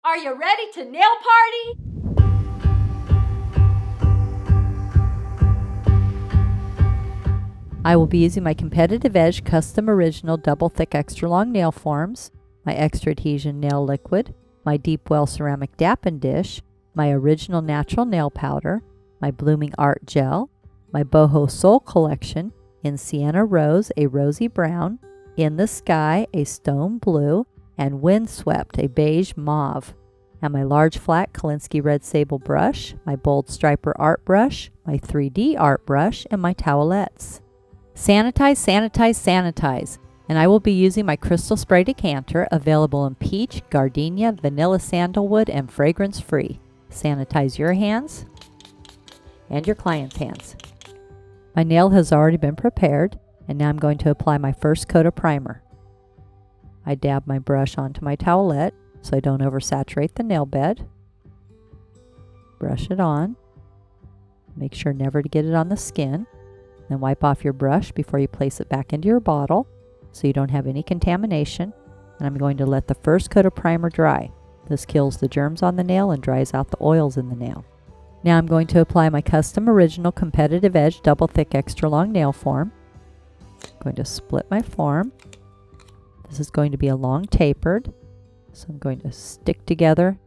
Are you ready to nail party? I will be using my Competitive Edge Custom Original Double Thick Extra Long Nail Forms, my Extra Adhesion Nail Liquid, my Deep Well Ceramic Dappen Dish, my Original Natural Nail Powder, my Blooming Art Gel, my Boho Soul Collection in Sienna Rose, a rosy brown, In the Sky, a stone blue, and Windswept, a beige mauve, and my large flat Kolinsky Red Sable brush, my Bold Striper art brush, my 3D art brush, and my towelettes. Sanitize, sanitize, sanitize. And I will be using my Crystal Spray Decanter, available in peach, gardenia, vanilla sandalwood, and fragrance-free. Sanitize your hands and your client's hands. My nail has already been prepared, and now I'm going to apply my first coat of primer. I dab my brush onto my towelette so I don't oversaturate the nail bed. Brush it on. Make sure never to get it on the skin. Then wipe off your brush before you place it back into your bottle so you don't have any contamination. And I'm going to let the first coat of primer dry. This kills the germs on the nail and dries out the oils in the nail. Now I'm going to apply my Custom Original Competitive Edge Double Thick Extra Long Nail Form. I'm going to split my form. This is going to be a long tapered, so I'm going to stick together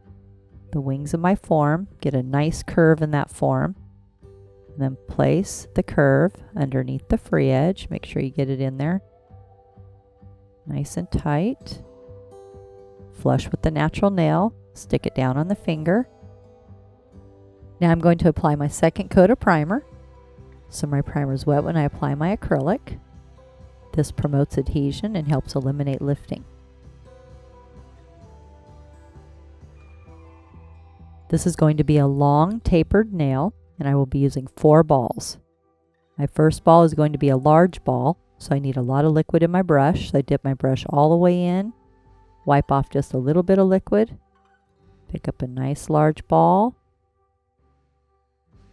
the wings of my form, get a nice curve in that form, and then place the curve underneath the free edge. Make sure you get it in there nice and tight. Flush with the natural nail, stick it down on the finger. Now I'm going to apply my second coat of primer. So my primer is wet when I apply my acrylic. This promotes adhesion and helps eliminate lifting. This is going to be a long tapered nail, and I will be using 4 balls. My first ball is going to be a large ball, so I need a lot of liquid in my brush. So I dip my brush all the way in, wipe off just a little bit of liquid, pick up a nice large ball,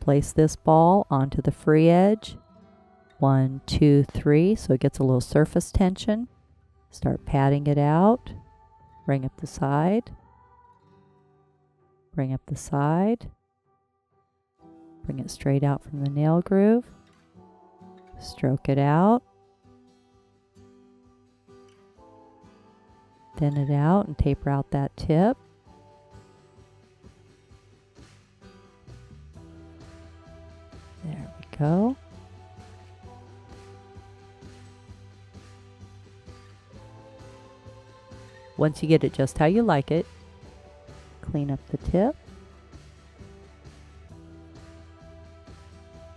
place this ball onto the free edge. 1, 2, 3, so it gets a little surface tension. Start patting it out. Bring up the side. Bring up the side. Bring it straight out from the nail groove. Stroke it out. Thin it out and taper out that tip. There we go. Once you get it just how you like it, clean up the tip.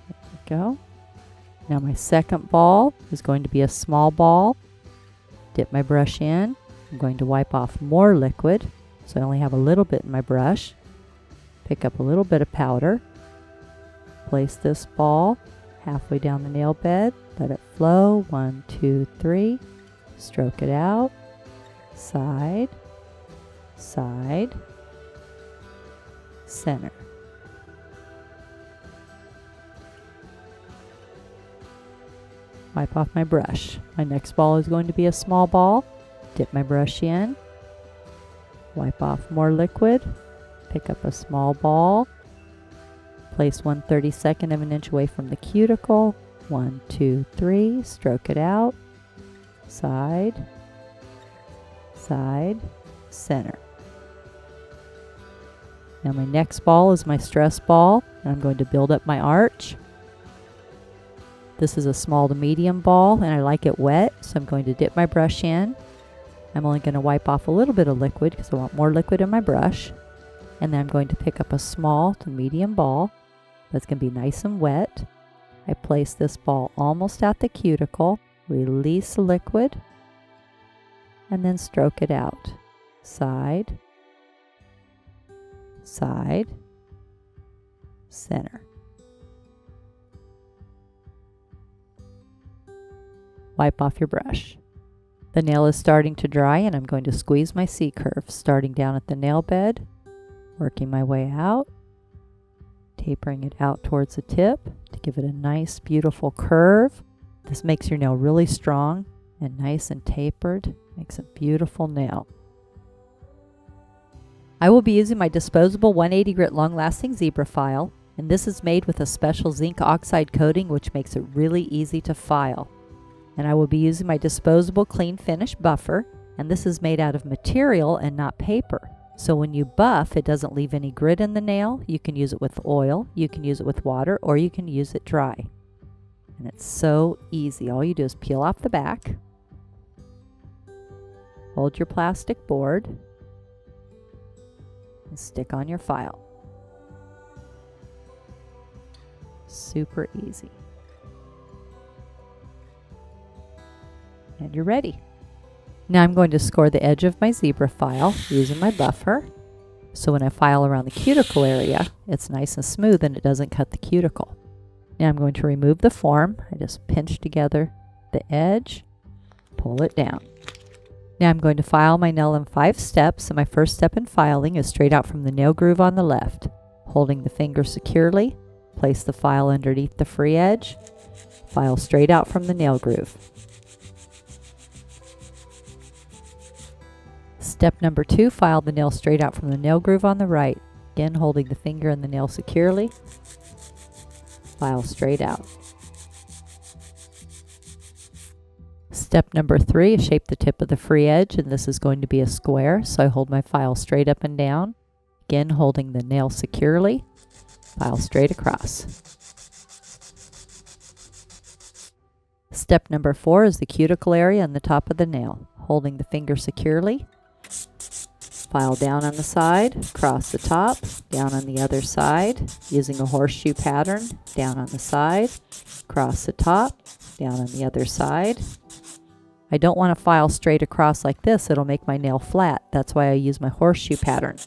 There we go. Now my second ball is going to be a small ball. Dip my brush in. I'm going to wipe off more liquid, so I only have a little bit in my brush. Pick up a little bit of powder. Place this ball halfway down the nail bed. Let it flow. 1, 2, 3. Stroke it out. Side, side, center. Wipe off my brush. My next ball is going to be a small ball. Dip my brush in. Wipe off more liquid. Pick up a small ball. Place 1/32 of an inch away from the cuticle. 1, 2, 3. Stroke it out. Side, side, center. Now my next ball is my stress ball, and I'm going to build up my arch. This is a small to medium ball, and I like it wet, so I'm going to dip my brush in. I'm only going to wipe off a little bit of liquid because I want more liquid in my brush. And then I'm going to pick up a small to medium ball that's going to be nice and wet. I place this ball almost at the cuticle, release the liquid, and then stroke it out. Side, side, center. Wipe off your brush. The nail is starting to dry, and I'm going to squeeze my C-curve, starting down at the nail bed, working my way out, tapering it out towards the tip to give it a nice, beautiful curve. This makes your nail really strong and nice and tapered. Makes a beautiful nail. I will be using my disposable 180 grit long-lasting zebra file, and this is made with a special zinc oxide coating which makes it really easy to file. And I will be using my disposable clean finish buffer, and this is made out of material and not paper. So when you buff, it doesn't leave any grit in the nail. You can use it with oil, you can use it with water, or you can use it dry. And it's so easy. All you do is peel off the back, hold your plastic board, and stick on your file. Super easy. And you're ready. Now I'm going to score the edge of my zebra file using my buffer. So when I file around the cuticle area, it's nice and smooth and it doesn't cut the cuticle. Now I'm going to remove the form. I just pinch together the edge, pull it down. Now I'm going to file my nail in 5 steps, and my first step in filing is straight out from the nail groove on the left. Holding the finger securely, place the file underneath the free edge, file straight out from the nail groove. Step number 2, file the nail straight out from the nail groove on the right. Again, holding the finger and the nail securely, file straight out. Step number 3 is shape the tip of the free edge, and this is going to be a square, so I hold my file straight up and down. Again, holding the nail securely, file straight across. Step number 4 is the cuticle area on the top of the nail. Holding the finger securely, file down on the side, across the top, down on the other side, using a horseshoe pattern, down on the side, across the top, down on the other side. I don't want to file straight across like this, it'll make my nail flat. That's why I use my horseshoe pattern.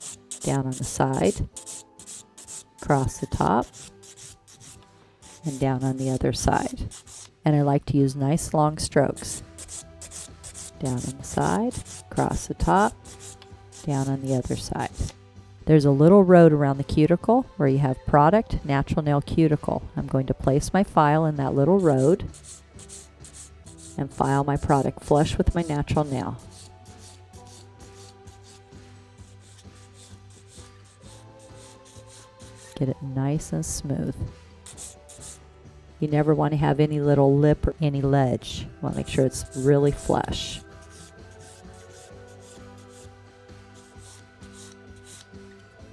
Down on the side, across the top, and down on the other side. And I like to use nice long strokes. Down on the side, across the top, down on the other side. There's a little road around the cuticle where you have product, natural nail cuticle. I'm going to place my file in that little road and file my product flush with my natural nail. Get it nice and smooth. You never want to have any little lip or any ledge. You want to make sure it's really flush.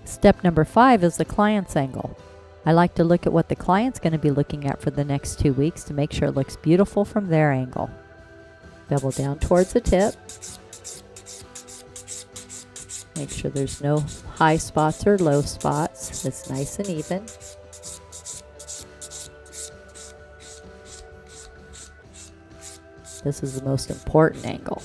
Step number 5 is the client's angle. I like to look at what the client's going to be looking at for the next 2 weeks to make sure it looks beautiful from their angle. Bevel down towards the tip. Make sure there's no high spots or low spots. It's nice and even. This is the most important angle.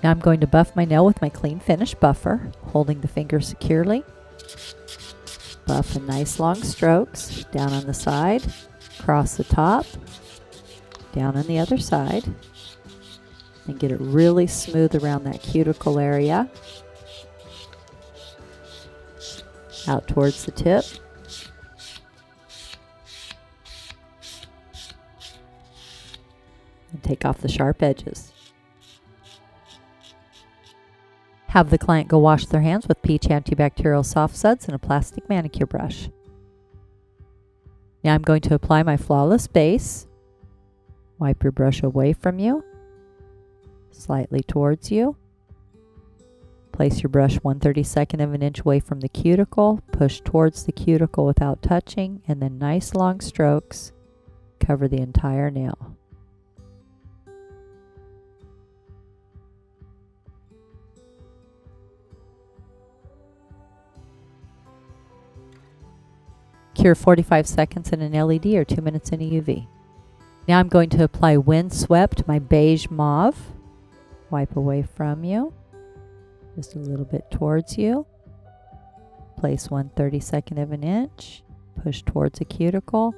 Now I'm going to buff my nail with my clean finish buffer, holding the finger securely. Buff in nice long strokes, down on the side, across the top, down on the other side, and get it really smooth around that cuticle area, out towards the tip. And take off the sharp edges. Have the client go wash their hands with peach antibacterial soft suds and a plastic manicure brush. Now I'm going to apply my flawless base. Wipe your brush away from you, slightly towards you. Place your brush 1/32 of an inch away from the cuticle, push towards the cuticle without touching, and then nice long strokes cover the entire nail. Cure 45 seconds in an LED or 2 minutes in a UV. Now I'm going to apply Windswept, my beige mauve. Wipe away from you, just a little bit towards you. Place 1/32 of an inch, push towards the cuticle,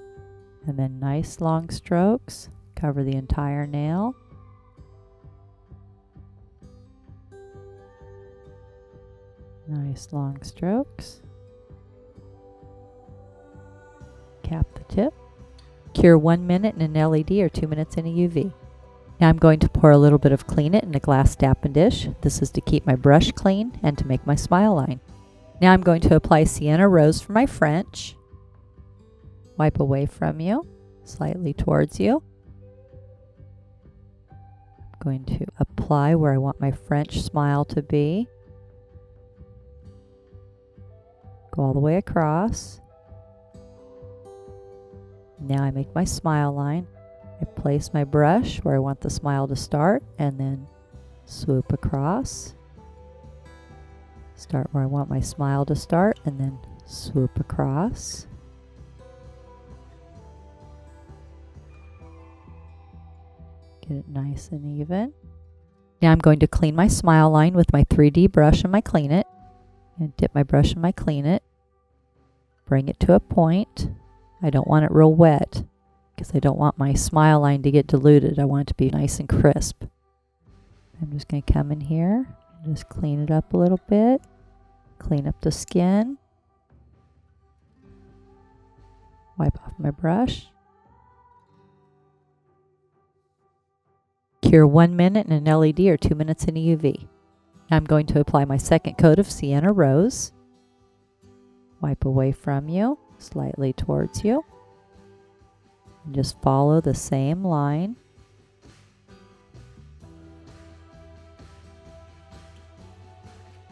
and then nice long strokes, cover the entire nail. Nice long strokes. Cap the tip. Cure 1 minute in an LED or 2 minutes in a UV. Now I'm going to pour a little bit of Clean It in a glass dapping dish. This is to keep my brush clean and to make my smile line. Now I'm going to apply Sienna Rose for my French. Wipe away from you, slightly towards you. I'm going to apply where I want my French smile to be. Go all the way across. Now I make my smile line. I place my brush where I want the smile to start and then swoop across. Start where I want my smile to start and then swoop across. Get it nice and even. Now I'm going to clean my smile line with my 3D brush and my Clean It. And dip my brush in my Clean It. Bring it to a point. I don't want it real wet because I don't want my smile line to get diluted. I want it to be nice and crisp. I'm just going to come in here and just clean it up a little bit. Clean up the skin. Wipe off my brush. Cure 1 minute in an LED or 2 minutes in a UV. Now I'm going to apply my second coat of Sienna Rose. Wipe away from you, slightly towards you. And just follow the same line.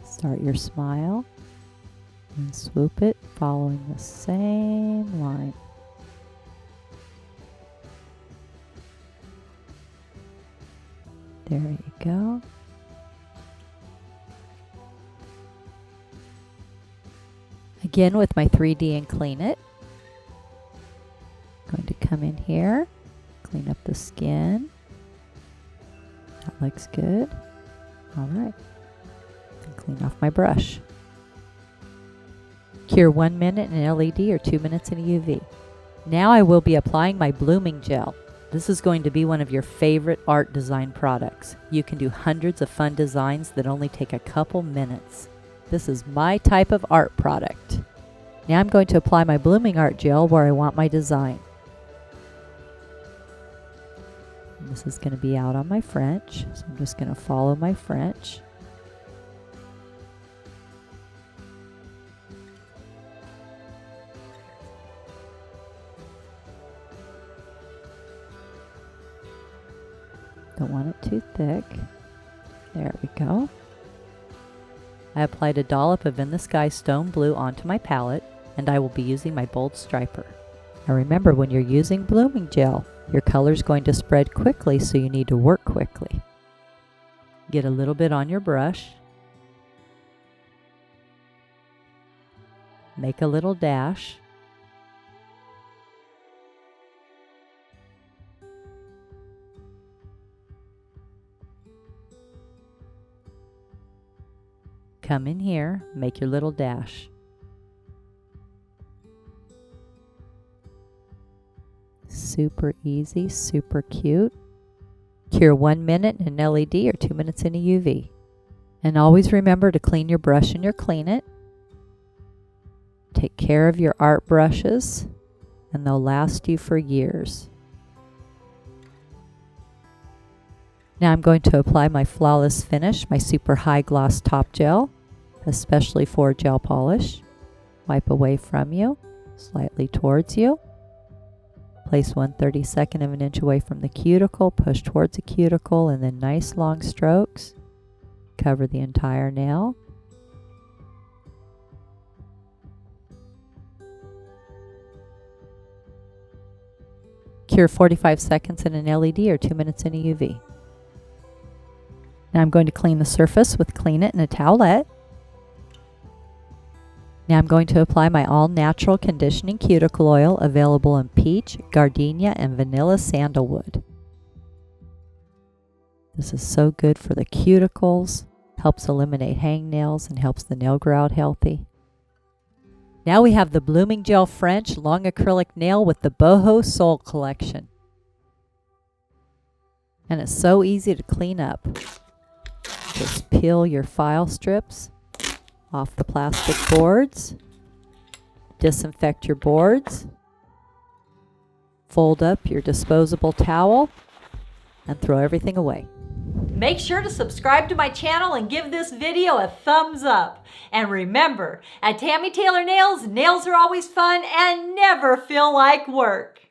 Start your smile and swoop it, following the same line. There you go. Again with my 3D and Clean It. I'm going to come in here, clean up the skin. That looks good. All right. And clean off my brush. Cure 1 minute in an LED or 2 minutes in a UV. Now I will be applying my blooming gel. This is going to be one of your favorite art design products. You can do hundreds of fun designs that only take a couple minutes. This is my type of art product. Now I'm going to apply my blooming art gel where I want my design. And this is going to be out on my French, so I'm just going to follow my French. Don't want it too thick. There we go. I applied a dollop of In the Sky Stone Blue onto my palette, and I will be using my bold striper. Now remember, when you're using blooming gel, your color's going to spread quickly, so you need to work quickly. Get a little bit on your brush. Make a little dash. Come in here, make your little dash. Super easy, super cute. Cure 1 minute in an LED or 2 minutes in a UV. And always remember to clean your brush and your Clean It. Take care of your art brushes, and they'll last you for years. Now I'm going to apply my Flawless Finish, my super high gloss top gel, especially for gel polish. Wipe away from you, slightly towards you. Place 1/32 of an inch away from the cuticle, push towards the cuticle, and then nice long strokes. Cover the entire nail. Cure 45 seconds in an LED or 2 minutes in a UV. Now I'm going to clean the surface with Clean It and a towelette. Now I'm going to apply my all-natural conditioning cuticle oil, available in peach, gardenia, and vanilla sandalwood. This is so good for the cuticles, helps eliminate hangnails, and helps the nail grow out healthy. Now we have the Blooming Gel French Long Acrylic Nail with the Boho Soul Collection. And it's so easy to clean up. Just peel your file strips off the plastic boards. Disinfect your boards. Fold up your disposable towel. and throw everything away. Make sure to subscribe to my channel and give this video a thumbs up. And remember, at Tammy Taylor Nails, nails are always fun and never feel like work.